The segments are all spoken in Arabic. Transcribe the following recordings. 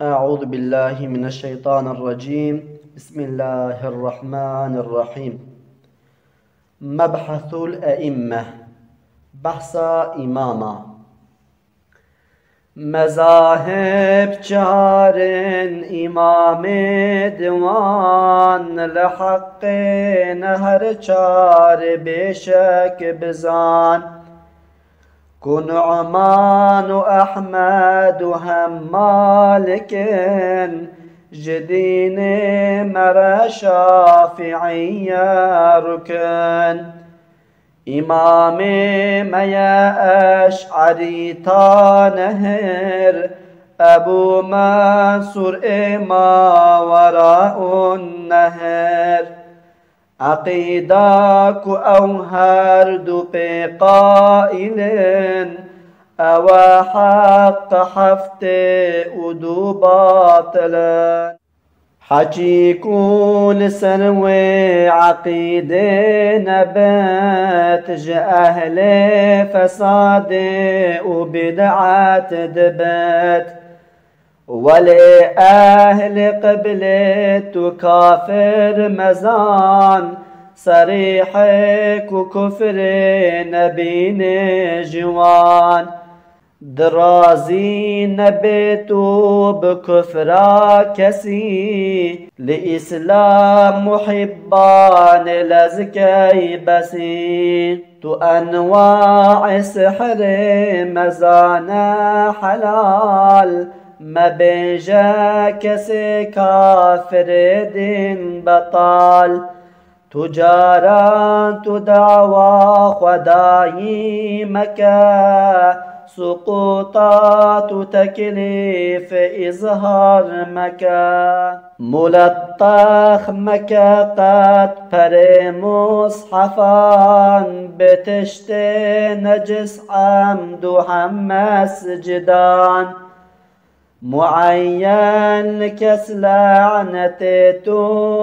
أعوذ بالله من الشيطان الرجيم. بسم الله الرحمن الرحيم. مبحث الأئمة، بحث إماما. مذاهب چارن إمام دوان، لحق نهر چار بشك بزان. كنعمان أحمد هم مالك، جدين مرا شافعي ركن. إمام ميا أشعري تانهر، أبو منصور إما وراء النهر. عقيداك أو هرد بقائل، أو حق حفت أدو باطلا. حجيكون سنوي عقيدة نبات، أهل فساد وبدعات دبات. ولأهل قبلة كافر مزان، صريحك وكفر نبين جوان. درازي نبتو بكفرا كسي، لإسلام محبان لزكي بسي. تو أنواع سحر مزانا حلال، ما بيجا كسي كافر دين بطال. تجاران تدعوى خداي مكا، سقوطات تكليف إظهار مكا. ملطخ مكا قد پر مصحفان، بتشت نجس عمد هم مسجدان. معين كس لعنة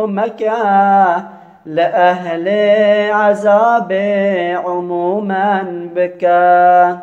مكة، لأهل عذاب عموما بكى.